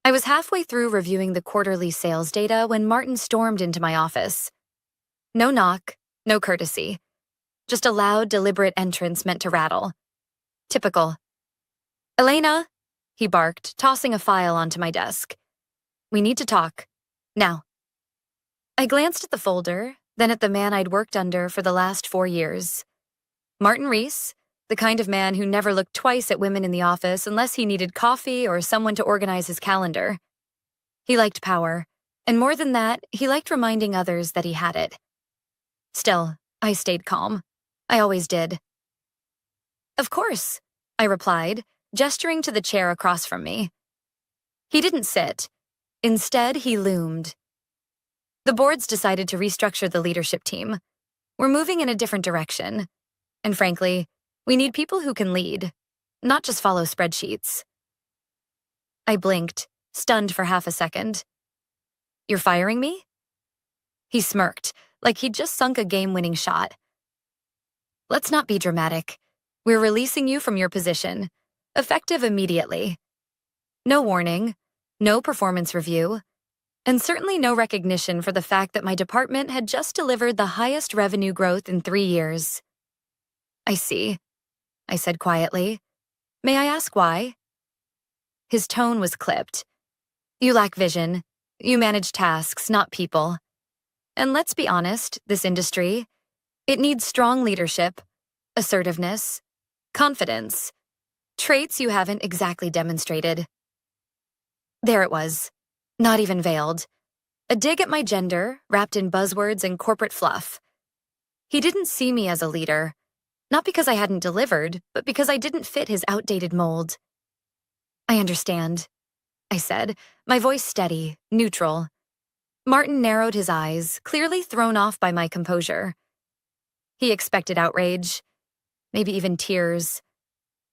I was halfway through reviewing the quarterly sales data when Martin stormed into my office. No knock, no courtesy. Just a loud, deliberate entrance meant to rattle. Typical. "Elena," he barked, tossing a file onto my desk. "We need to talk. Now." I glanced at the folder, then at the man I'd worked under for the last 4 years. Martin Reece, the kind of man who never looked twice at women in the office unless he needed coffee or someone to organize his calendar. He liked power, and more than that, he liked reminding others that he had it. Still, I stayed calm. I always did. "Of course," I replied, gesturing to the chair across from me. He didn't sit. Instead, he loomed. "The board's decided to restructure the leadership team. We're moving in a different direction. And frankly, we need people who can lead, not just follow spreadsheets." I blinked, stunned for half a second. "You're firing me?" He smirked, like he'd just sunk a game-winning shot. "Let's not be dramatic. We're releasing you from your position, effective immediately. No warning, no performance review, and certainly no recognition for the fact that my department had just delivered the highest revenue growth in 3 years." "I see," I said quietly. "May I ask why?" His tone was clipped. "You lack vision. You manage tasks, not people. And let's be honest, this industry, it needs strong leadership, assertiveness, confidence, traits you haven't exactly demonstrated." There it was, not even veiled. A dig at my gender, wrapped in buzzwords and corporate fluff. He didn't see me as a leader, not because I hadn't delivered, but because I didn't fit his outdated mold. "I understand," I said, my voice steady, neutral. Martin narrowed his eyes, clearly thrown off by my composure. He expected outrage, maybe even tears.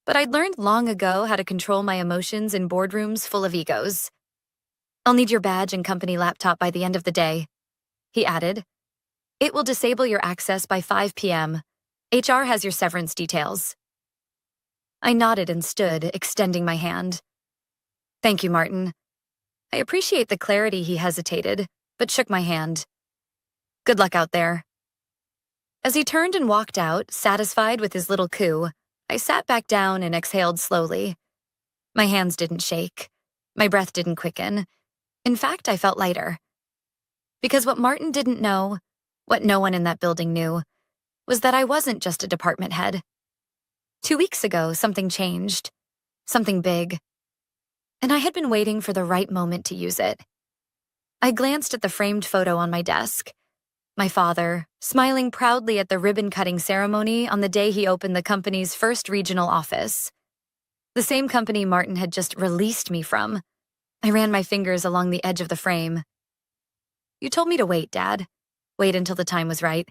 But I'd learned long ago how to control my emotions in boardrooms full of egos. "I'll need your badge and company laptop by the end of the day," he added. "It will disable your access by 5 p.m. HR has your severance details." I nodded and stood, extending my hand. "Thank you, Martin." I appreciate the clarity he hesitated, but shook my hand. "Good luck out there." As he turned and walked out, satisfied with his little coup, I sat back down and exhaled slowly. My hands didn't shake. My breath didn't quicken. In fact, I felt lighter. Because what Martin didn't know, what no one in that building knew, was that I wasn't just a department head. 2 weeks ago, something changed. Something big. And I had been waiting for the right moment to use it. I glanced at the framed photo on my desk. My father, smiling proudly at the ribbon-cutting ceremony on the day he opened the company's first regional office. The same company Martin had just released me from. I ran my fingers along the edge of the frame. "You told me to wait, Dad. Wait until the time was right."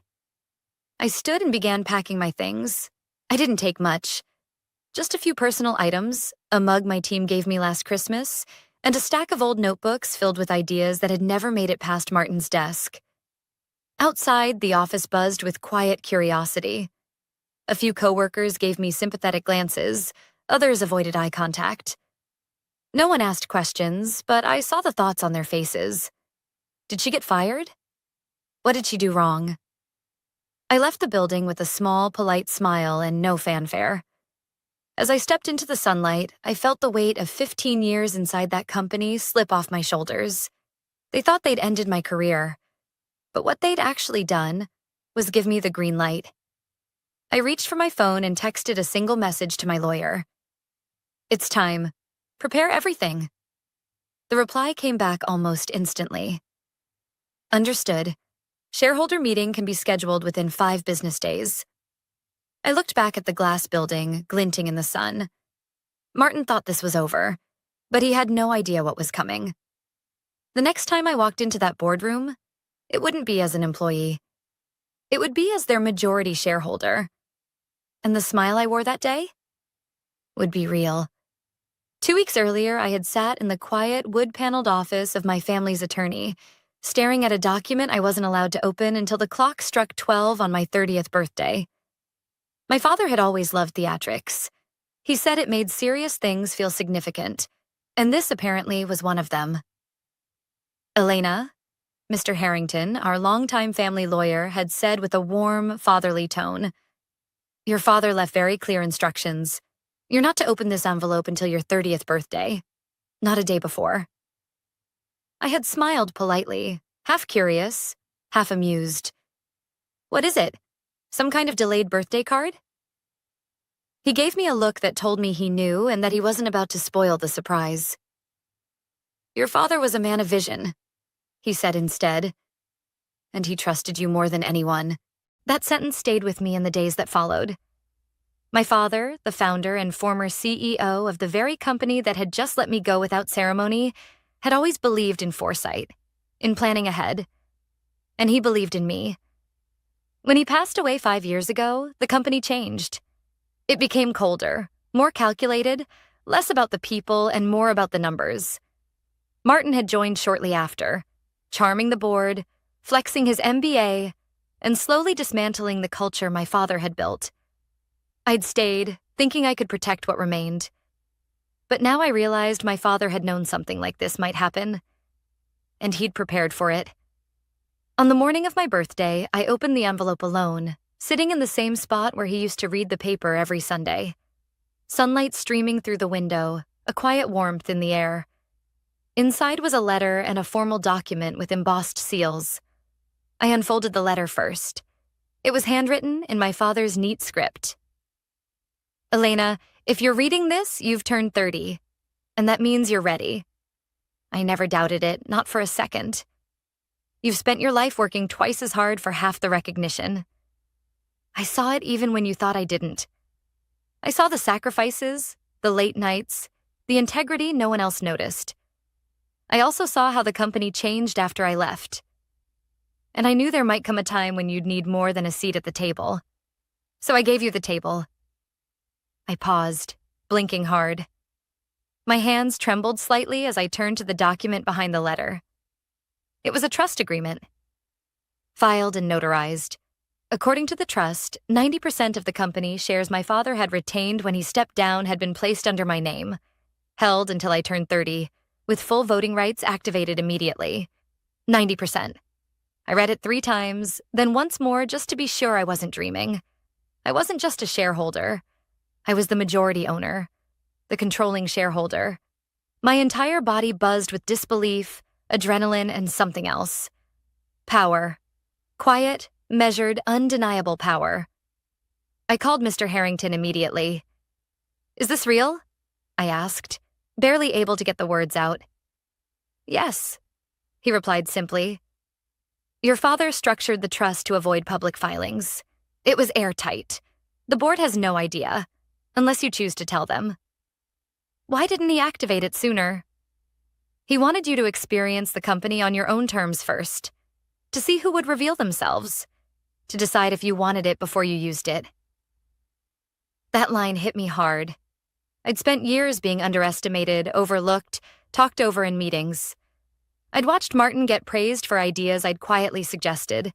I stood and began packing my things. I didn't take much. Just a few personal items, a mug my team gave me last Christmas, and a stack of old notebooks filled with ideas that had never made it past Martin's desk. Outside, the office buzzed with quiet curiosity. A few coworkers gave me sympathetic glances, others avoided eye contact. No one asked questions, but I saw the thoughts on their faces. Did she get fired? What did she do wrong? I left the building with a small, polite smile and no fanfare. As I stepped into the sunlight, I felt the weight of 15 years inside that company slip off my shoulders. They thought they'd ended my career, but what they'd actually done was give me the green light. I reached for my phone and texted a single message to my lawyer. "It's time. Prepare everything." The reply came back almost instantly. "Understood. Shareholder meeting can be scheduled within 5 business days." I looked back at the glass building, glinting in the sun. Martin thought this was over, but he had no idea what was coming. The next time I walked into that boardroom, it wouldn't be as an employee. It would be as their majority shareholder. And the smile I wore that day would be real. 2 weeks earlier, I had sat in the quiet, wood-paneled office of my family's attorney, staring at a document I wasn't allowed to open until the clock struck 12 on my 30th birthday. My father had always loved theatrics. He said it made serious things feel significant, And this apparently was one of them. Elena, Mr. Harrington, our longtime family lawyer, had said with a warm, fatherly tone, "Your father left very clear instructions. You're not to open this envelope until your 30th birthday, not a day before." I had smiled politely, half curious, half amused. "What is it? Some kind of delayed birthday card?" He gave me a look that told me he knew and that he wasn't about to spoil the surprise. "Your father was a man of vision," he said instead, "and he trusted you more than anyone." That sentence stayed with me in the days that followed. My father, the founder and former CEO of the very company that had just let me go without ceremony, had always believed in foresight, in planning ahead. And he believed in me. When he passed away 5 years ago, the company changed. It became colder, more calculated, less about the people and more about the numbers. Martin had joined shortly after, charming the board, flexing his MBA, and slowly dismantling the culture my father had built. I'd stayed, thinking I could protect what remained. But now I realized my father had known something like this might happen, and he'd prepared for it. On the morning of my birthday, I opened the envelope alone, sitting in the same spot where he used to read the paper every Sunday. Sunlight streaming through the window, a quiet warmth in the air. Inside was a letter and a formal document with embossed seals. I unfolded the letter first. It was handwritten in my father's neat script. "Elena, if you're reading this, you've turned 30, and that means you're ready." I never doubted it, not for a second. "You've spent your life working twice as hard for half the recognition." I saw it even when you thought I didn't. I saw the sacrifices, the late nights, the integrity no one else noticed. I also saw how the company changed after I left. And I knew there might come a time when you'd need more than a seat at the table. So I gave you the table. I paused, blinking hard. My hands trembled slightly as I turned to the document behind the letter. It was a trust agreement. Filed and notarized. According to the trust, 90% of the company shares my father had retained when he stepped down had been placed under my name, held until I turned 30, with full voting rights activated immediately. 90%. I read it 3 times, then once more just to be sure I wasn't dreaming. I wasn't just a shareholder. I was the majority owner, the controlling shareholder. My entire body buzzed with disbelief, adrenaline, and something else. Power. Quiet, measured, undeniable power. I called Mr. Harrington immediately. "Is this real?" I asked, barely able to get the words out. "Yes," he replied simply. "Your father structured the trust to avoid public filings. It was airtight. The board has no idea, unless you choose to tell them." "Why didn't he activate it sooner?" "He wanted you to experience the company on your own terms first, to see who would reveal themselves, to decide if you wanted it before you used it." That line hit me hard. I'd spent years being underestimated, overlooked, talked over in meetings. I'd watched Martin get praised for ideas I'd quietly suggested,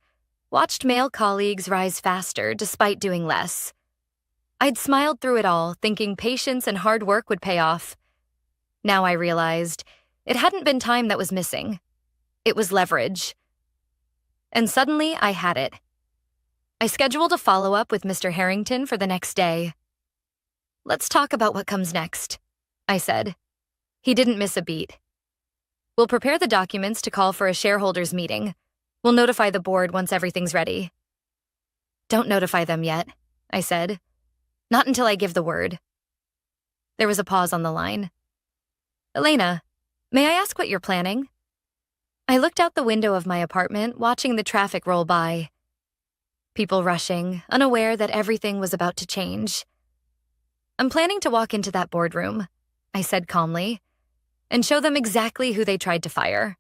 watched male colleagues rise faster despite doing less. I'd smiled through it all, thinking patience and hard work would pay off. Now I realized it hadn't been time that was missing. It was leverage. And suddenly I had it. I scheduled a follow-up with Mr. Harrington for the next day. "Let's talk about what comes next," I said. He didn't miss a beat. "We'll prepare the documents to call for a shareholders meeting. We'll notify the board once everything's ready." "Don't notify them yet," I said. "Not until I give the word." There was a pause on the line. "Elena, may I ask what you're planning?" I looked out the window of my apartment, watching the traffic roll by. People rushing, unaware that everything was about to change. "I'm planning to walk into that boardroom," I said calmly, "and show them exactly who they tried to fire."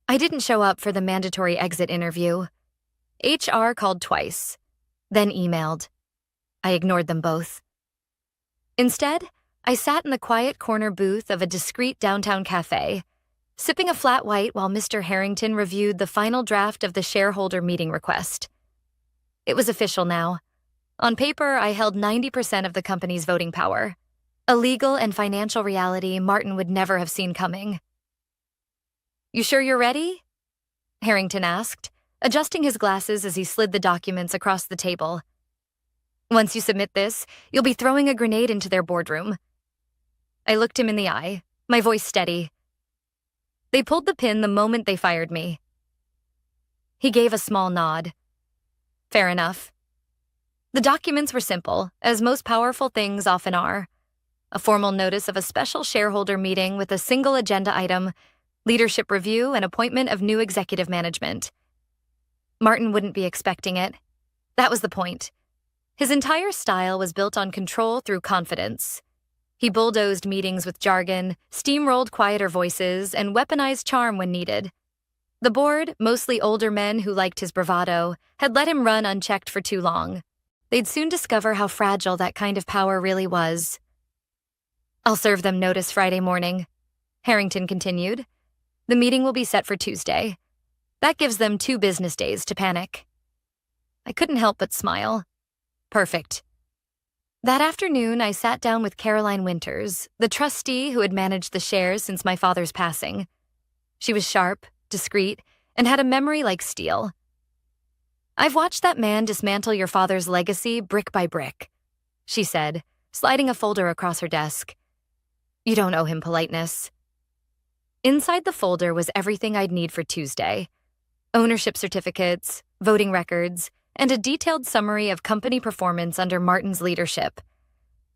I didn't show up for the mandatory exit interview. HR called twice, then emailed. I ignored them both. Instead, I sat in the quiet corner booth of a discreet downtown cafe, sipping a flat white while Mr. Harrington reviewed the final draft of the shareholder meeting request. It was official now. On paper, I held 90% of the company's voting power. A legal and financial reality Martin would never have seen coming. "You sure you're ready?" Harrington asked, adjusting his glasses as he slid the documents across the table. "Once you submit this, you'll be throwing a grenade into their boardroom." I looked him in the eye, my voice steady. "They pulled the pin the moment they fired me." He gave a small nod. "Fair enough." The documents were simple, as most powerful things often are. A formal notice of a special shareholder meeting with a single agenda item, leadership review, and appointment of new executive management. Martin wouldn't be expecting it. That was the point. His entire style was built on control through confidence. He bulldozed meetings with jargon, steamrolled quieter voices, and weaponized charm when needed. The board, mostly older men who liked his bravado, had let him run unchecked for too long. They'd soon discover how fragile that kind of power really was. "I'll serve them notice Friday morning," Harrington continued. "The meeting will be set for Tuesday. That gives them 2 business days to panic." I couldn't help but smile. Perfect. That afternoon, I sat down with Caroline Winters, the trustee who had managed the shares since my father's passing. She was sharp, discreet, and had a memory like steel. "I've watched that man dismantle your father's legacy brick by brick," she said, sliding a folder across her desk. "You don't owe him politeness." Inside the folder was everything I'd need for Tuesday: ownership certificates, voting records, and a detailed summary of company performance under Martin's leadership.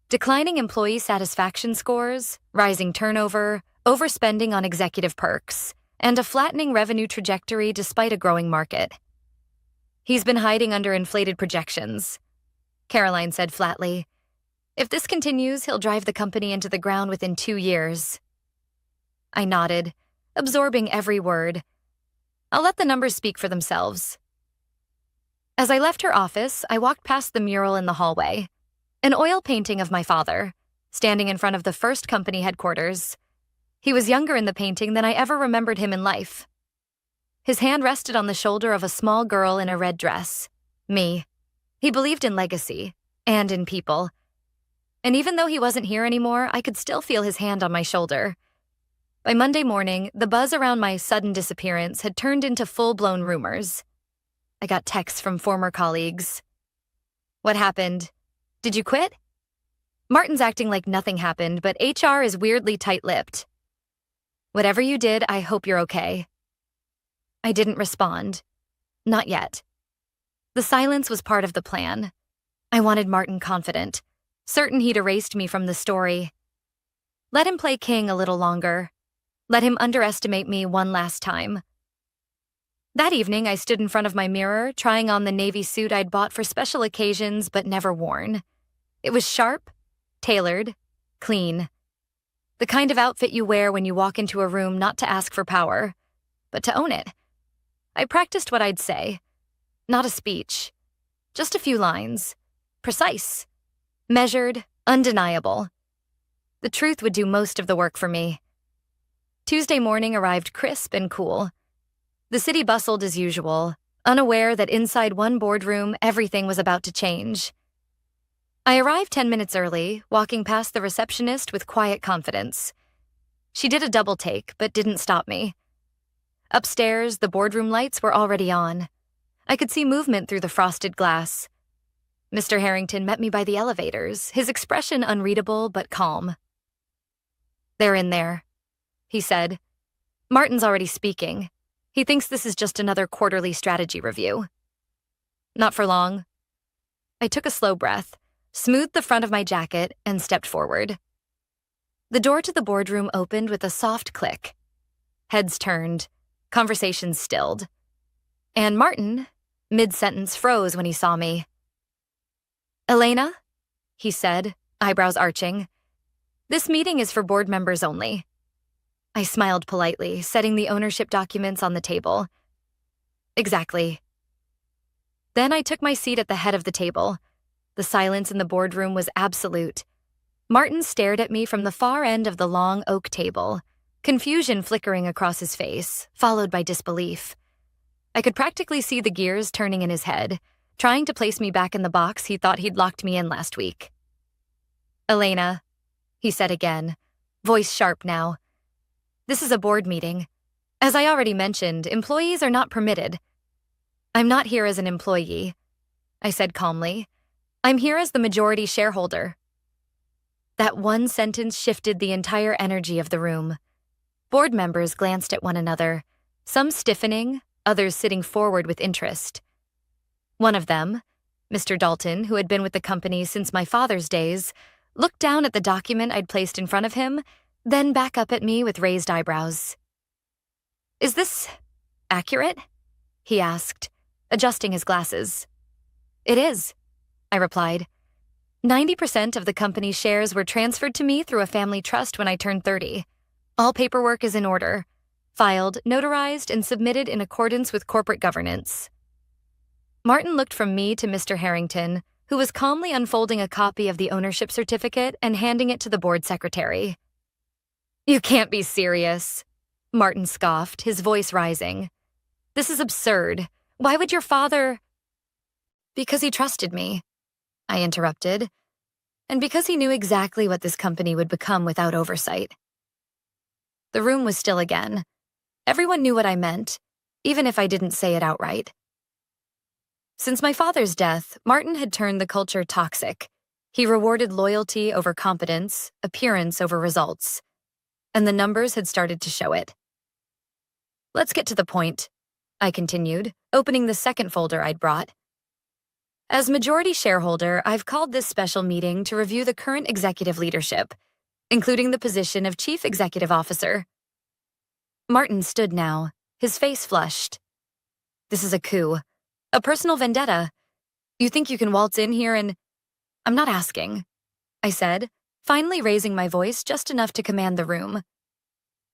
Declining employee satisfaction scores, rising turnover, overspending on executive perks, and a flattening revenue trajectory despite a growing market. "He's been hiding under inflated projections," Caroline said flatly. "If this continues, he'll drive the company into the ground within 2 years. I nodded, absorbing every word. I'll let the numbers speak for themselves. As I left her office, I walked past the mural in the hallway, an oil painting of my father, standing in front of the first company headquarters. He was younger in the painting than I ever remembered him in life. His hand rested on the shoulder of a small girl in a red dress, me. He believed in legacy, and in people. And even though he wasn't here anymore, I could still feel his hand on my shoulder. By Monday morning, the buzz around my sudden disappearance had turned into full-blown rumors. I got texts from former colleagues. "What happened? Did you quit?" "Martin's acting like nothing happened, but HR is weirdly tight-lipped." "Whatever you did, I hope you're okay." I didn't respond. Not yet. The silence was part of the plan. I wanted Martin confident, certain he'd erased me from the story. Let him play king a little longer. Let him underestimate me one last time. That evening, I stood in front of my mirror, trying on the navy suit I'd bought for special occasions but never worn. It was sharp, tailored, clean. The kind of outfit you wear when you walk into a room not to ask for power, but to own it. I practiced what I'd say. Not a speech. Just a few lines. Precise. Measured, undeniable. The truth would do most of the work for me. Tuesday morning arrived crisp and cool. The city bustled as usual, unaware that inside one boardroom, everything was about to change. I arrived 10 minutes early, walking past the receptionist with quiet confidence. She did a double take, but didn't stop me. Upstairs, the boardroom lights were already on. I could see movement through the frosted glass. Mr. Harrington met me by the elevators, his expression unreadable but calm. "They're in there," he said. "Martin's already speaking. He thinks this is just another quarterly strategy review." "Not for long." I took a slow breath, smoothed the front of my jacket, and stepped forward. The door to the boardroom opened with a soft click. Heads turned, conversations stilled. And Martin, mid-sentence, froze when he saw me. "Elena," he said, eyebrows arching, "this meeting is for board members only." I smiled politely, setting the ownership documents on the table. "Exactly." Then I took my seat at the head of the table. The silence in the boardroom was absolute. Martin stared at me from the far end of the long oak table, confusion flickering across his face, followed by disbelief. I could practically see the gears turning in his head, trying to place me back in the box he thought he'd locked me in last week. "Elena," he said again, voice sharp now. This is a board meeting. As I already mentioned, employees are not permitted. I'm not here as an employee, I said calmly. I'm here as the majority shareholder. That one sentence shifted the entire energy of the room. Board members glanced at one another, some stiffening, others sitting forward with interest. One of them, Mr. Dalton, who had been with the company since my father's days, looked down at the document I'd placed in front of him, then back up at me with raised eyebrows. Is this accurate? He asked, adjusting his glasses. It is, I replied. 90% of the company's shares were transferred to me through a family trust when I turned 30. All paperwork is in order, filed, notarized, and submitted in accordance with corporate governance. Martin looked from me to Mr. Harrington, who was calmly unfolding a copy of the ownership certificate and handing it to the board secretary. You can't be serious, Martin scoffed, his voice rising. This is absurd. Why would your father— Because he trusted me, I interrupted, and because he knew exactly what this company would become without oversight. The room was still again. Everyone knew what I meant, even if I didn't say it outright. Since my father's death, Martin had turned the culture toxic. He rewarded loyalty over competence, appearance over results, and the numbers had started to show it. Let's get to the point, I continued, opening the second folder I'd brought. As majority shareholder, I've called this special meeting to review the current executive leadership, including the position of Chief Executive Officer. Martin stood now, his face flushed. This is a coup, a personal vendetta. You think you can waltz in here and— I'm not asking, I said, finally raising my voice just enough to command the room.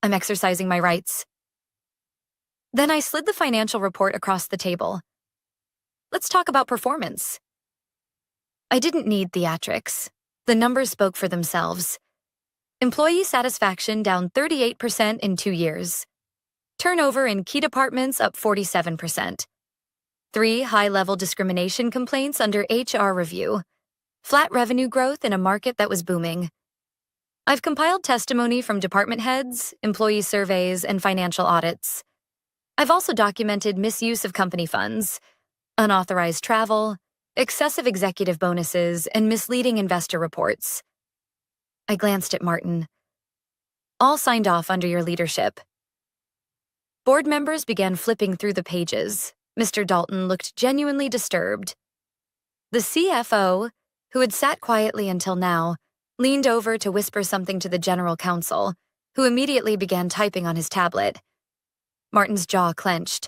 I'm exercising my rights. Then I slid the financial report across the table. Let's talk about performance. I didn't need theatrics. The numbers spoke for themselves. Employee satisfaction down 38% in 2 years. Turnover in key departments up 47%. 3 high-level discrimination complaints under HR review. Flat revenue growth in a market that was booming. I've compiled testimony from department heads, employee surveys, and financial audits. I've also documented misuse of company funds, unauthorized travel, excessive executive bonuses, and misleading investor reports. I glanced at Martin. All signed off under your leadership. Board members began flipping through the pages. Mr. Dalton looked genuinely disturbed. The CFO, who had sat quietly until now, leaned over to whisper something to the general counsel, who immediately began typing on his tablet. Martin's jaw clenched.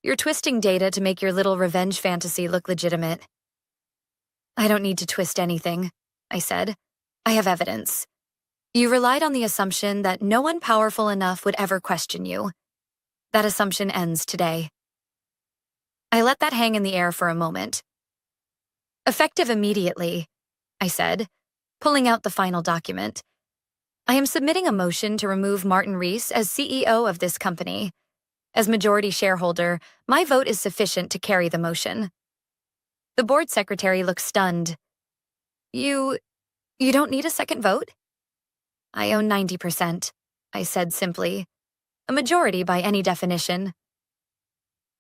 You're twisting data to make your little revenge fantasy look legitimate. I don't need to twist anything, I said. I have evidence. You relied on the assumption that no one powerful enough would ever question you. That assumption ends today. I let that hang in the air for a moment. Effective immediately, I said, pulling out the final document. I am submitting a motion to remove Martin Reece as CEO of this company. As majority shareholder, my vote is sufficient to carry the motion. The board secretary looked stunned. You don't need a second vote? I own 90%, I said simply. A majority by any definition.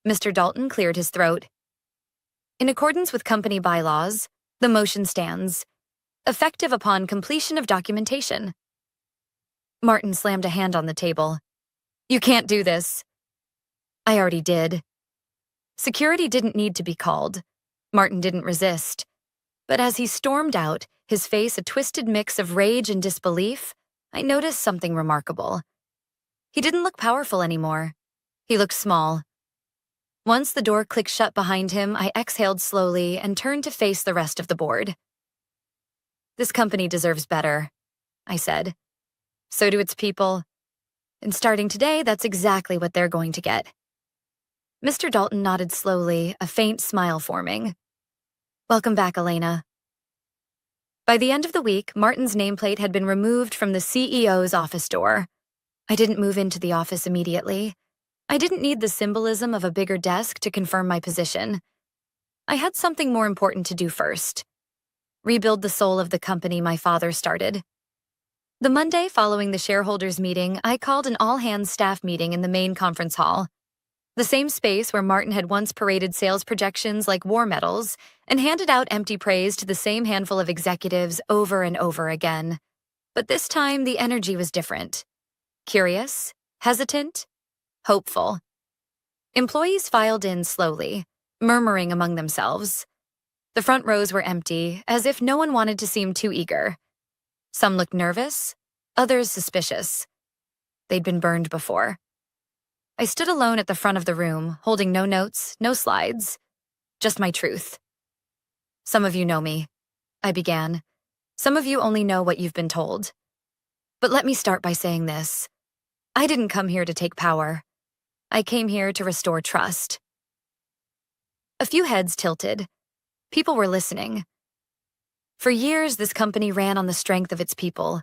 Mr. Dalton cleared his throat. In accordance with company bylaws, the motion stands, effective upon completion of documentation. Martin slammed a hand on the table. You can't do this. I already did. Security didn't need to be called. Martin didn't resist. But as he stormed out, his face a twisted mix of rage and disbelief, I noticed something remarkable. He didn't look powerful anymore. He looked small. Once the door clicked shut behind him, I exhaled slowly and turned to face the rest of the board. This company deserves better, I said. So do its people. And starting today, that's exactly what they're going to get. Mr. Dalton nodded slowly, a faint smile forming. Welcome back, Elena. By the end of the week, Martin's nameplate had been removed from the CEO's office door. I didn't move into the office immediately. I didn't need the symbolism of a bigger desk to confirm my position. I had something more important to do first. Rebuild the soul of the company my father started. The Monday following the shareholders' meeting, I called an all-hands staff meeting in the main conference hall, the same space where Martin had once paraded sales projections like war medals and handed out empty praise to the same handful of executives over and over again. But this time, the energy was different. Curious, hesitant, hopeful. Employees filed in slowly, murmuring among themselves. The front rows were empty, as if no one wanted to seem too eager. Some looked nervous, others suspicious. They'd been burned before. I stood alone at the front of the room, holding no notes, no slides, just my truth. Some of you know me, I began. Some of you only know what you've been told. But let me start by saying this. I didn't come here to take power. I came here to restore trust. A few heads tilted. People were listening. For years, this company ran on the strength of its people,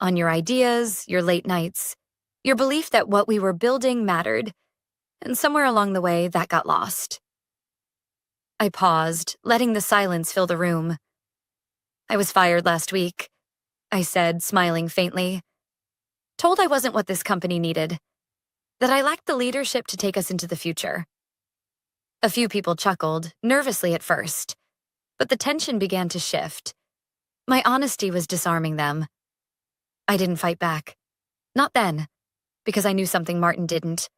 on your ideas, your late nights, your belief that what we were building mattered, and somewhere along the way, that got lost. I paused, letting the silence fill the room. I was fired last week, I said, smiling faintly. Told I wasn't what this company needed, that I lacked the leadership to take us into the future. A few people chuckled, nervously at first, but the tension began to shift. My honesty was disarming them. I didn't fight back. Not then, because I knew something Martin didn't.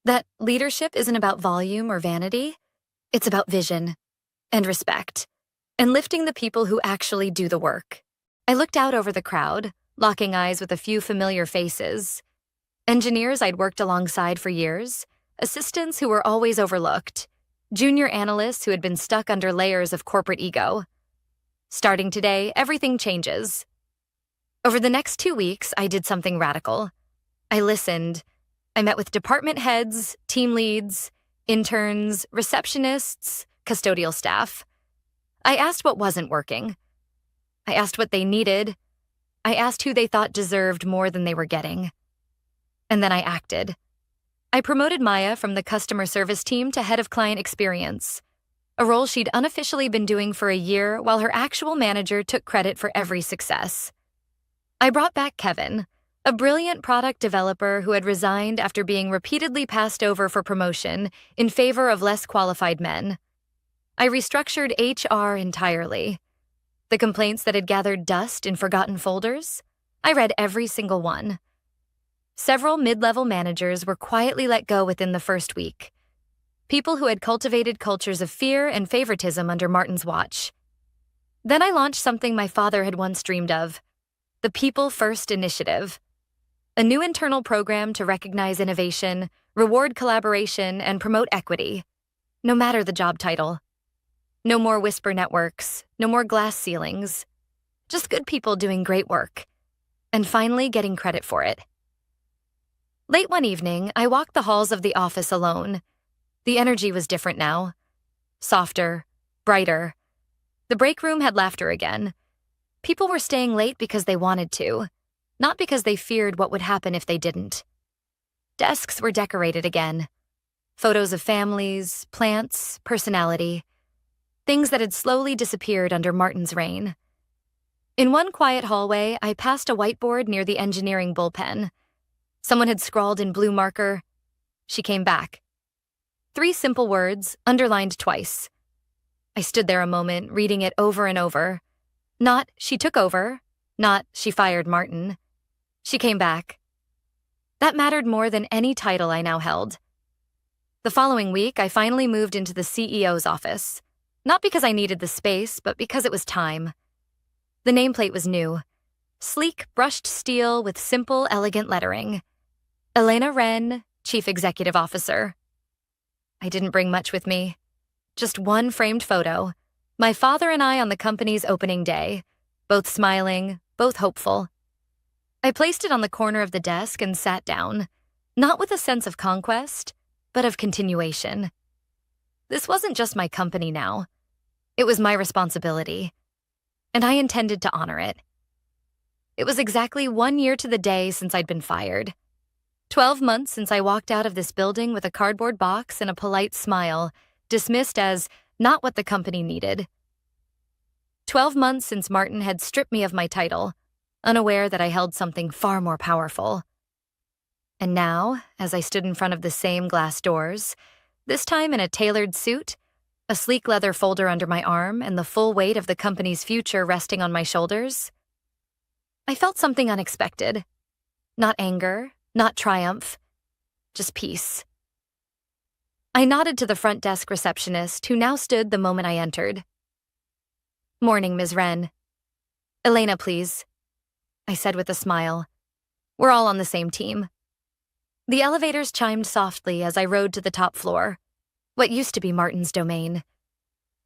That leadership isn't about volume or vanity. It's about vision and respect and lifting the people who actually do the work. I looked out over the crowd, locking eyes with a few familiar faces. Engineers I'd worked alongside for years, assistants who were always overlooked, junior analysts who had been stuck under layers of corporate ego. Starting today, everything changes. Over the next 2 weeks, I did something radical. I listened. I met with department heads, team leads, interns, receptionists, custodial staff. I asked what wasn't working. I asked what they needed. I asked who they thought deserved more than they were getting. And then I acted. I promoted Maya from the customer service team to head of client experience, a role she'd unofficially been doing for a year while her actual manager took credit for every success. I brought back Kevin, a brilliant product developer who had resigned after being repeatedly passed over for promotion in favor of less qualified men. I restructured HR entirely. The complaints that had gathered dust in forgotten folders, I read every single one. Several mid-level managers were quietly let go within the first week. People who had cultivated cultures of fear and favoritism under Martin's watch. Then I launched something my father had once dreamed of, the People First Initiative. A new internal program to recognize innovation, reward collaboration, and promote equity, no matter the job title. No more whisper networks, no more glass ceilings. Just good people doing great work, and finally getting credit for it. Late one evening, I walked the halls of the office alone. The energy was different now. Softer, brighter. The break room had laughter again. People were staying late because they wanted to, not because they feared what would happen if they didn't. Desks were decorated again. Photos of families, plants, personality. Things that had slowly disappeared under Martin's reign. In one quiet hallway, I passed a whiteboard near the engineering bullpen. Someone had scrawled in blue marker. She came back. 3 simple words, underlined twice. I stood there a moment, reading it over and over. Not, she took over. Not, she fired Martin. She came back. That mattered more than any title I now held. The following week, I finally moved into the CEO's office. Not because I needed the space, but because it was time. The nameplate was new. Sleek, brushed steel with simple, elegant lettering. Elena Wren, Chief Executive Officer. I didn't bring much with me. Just one framed photo. My father and I on the company's opening day. Both smiling, both hopeful. I placed it on the corner of the desk and sat down, not with a sense of conquest, but of continuation. This wasn't just my company now. It was my responsibility, and I intended to honor it. It was exactly 1 year to the day since I'd been fired. 12 months since I walked out of this building with a cardboard box and a polite smile, dismissed as not what the company needed. 12 months since Martin had stripped me of my title, unaware that I held something far more powerful. And now, as I stood in front of the same glass doors, this time in a tailored suit, a sleek leather folder under my arm, and the full weight of the company's future resting on my shoulders, I felt something unexpected. Not anger, not triumph, just peace. I nodded to the front desk receptionist, who now stood the moment I entered. "Morning, Ms. Wren." "Elena, please," I said with a smile. "We're all on the same team." The elevators chimed softly as I rode to the top floor, what used to be Martin's domain.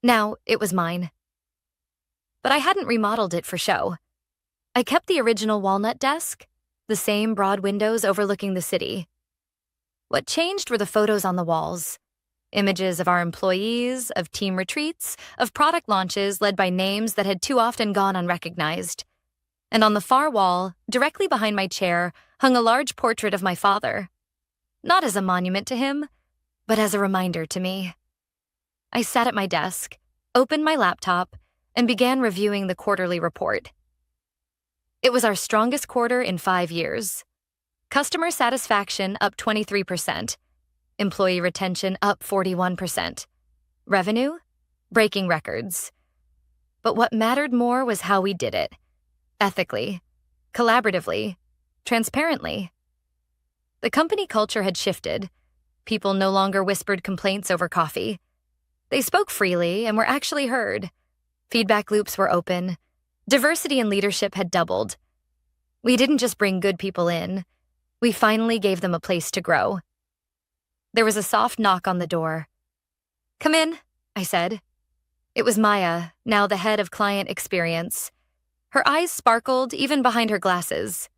Now it was mine. But I hadn't remodeled it for show. I kept the original walnut desk, the same broad windows overlooking the city. What changed were the photos on the walls. Images of our employees, of team retreats, of product launches led by names that had too often gone unrecognized. And on the far wall, directly behind my chair, hung a large portrait of my father. Not as a monument to him, but as a reminder to me. I sat at my desk, opened my laptop, and began reviewing the quarterly report. It was our strongest quarter in 5 years. Customer satisfaction up 23%. Employee retention up 41%. Revenue? Breaking records. But what mattered more was how we did it. Ethically, collaboratively, transparently. The company culture had shifted. People no longer whispered complaints over coffee. They spoke freely and were actually heard. Feedback loops were open. Diversity in leadership had doubled. We didn't just bring good people in. We finally gave them a place to grow. There was a soft knock on the door. "Come in," I said. It was Maya, now the head of client experience. Her eyes sparkled even behind her glasses.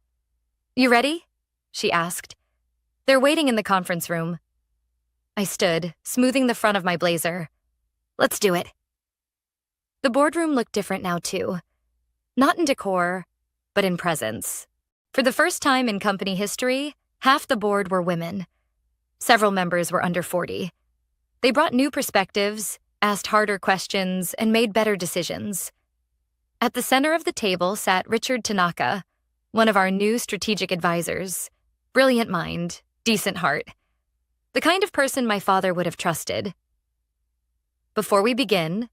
"You ready?" she asked. "They're waiting in the conference room." I stood, smoothing the front of my blazer. "Let's do it." The boardroom looked different now, too. Not in decor, but in presence. For the first time in company history, half the board were women. Several members were under 40. They brought new perspectives, asked harder questions, and made better decisions. At the center of the table sat Richard Tanaka, one of our new strategic advisors. Brilliant mind, decent heart. The kind of person my father would have trusted. "Before we begin,"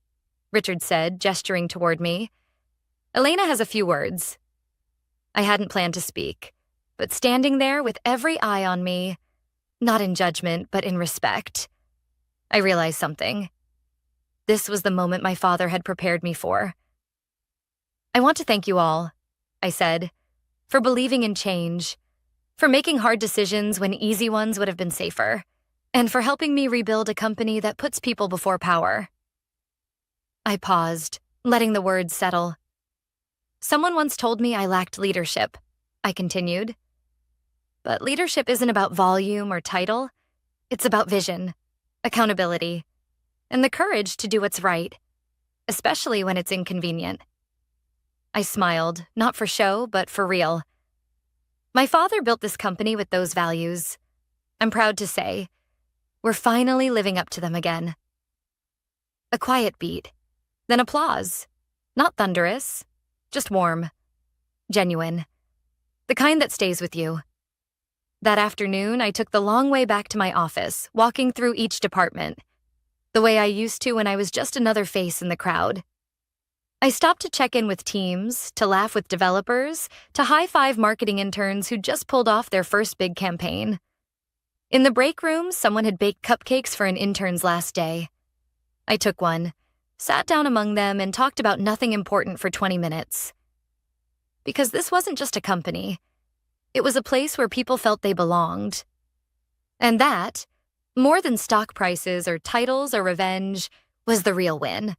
Richard said, gesturing toward me, "Elena has a few words." I hadn't planned to speak, but standing there with every eye on me, not in judgment, but in respect, I realized something. This was the moment my father had prepared me for. "I want to thank you all," I said, "for believing in change, for making hard decisions when easy ones would have been safer, and for helping me rebuild a company that puts people before power." I paused, letting the words settle. "Someone once told me I lacked leadership," I continued. "But leadership isn't about volume or title. It's about vision, accountability, and the courage to do what's right, especially when it's inconvenient." I smiled, not for show, but for real. My father built this company with those values. I'm proud to say, we're finally living up to them again. A quiet beat, then applause. Not thunderous, just warm, genuine. The kind that stays with you. That afternoon, I took the long way back to my office, walking through each department, the way I used to when I was just another face in the crowd. I stopped to check in with teams, to laugh with developers, to high-five marketing interns who just pulled off their first big campaign. In the break room, someone had baked cupcakes for an intern's last day. I took one, sat down among them, and talked about nothing important for 20 minutes. Because this wasn't just a company. It was a place where people felt they belonged. And that, more than stock prices or titles or revenge, was the real win.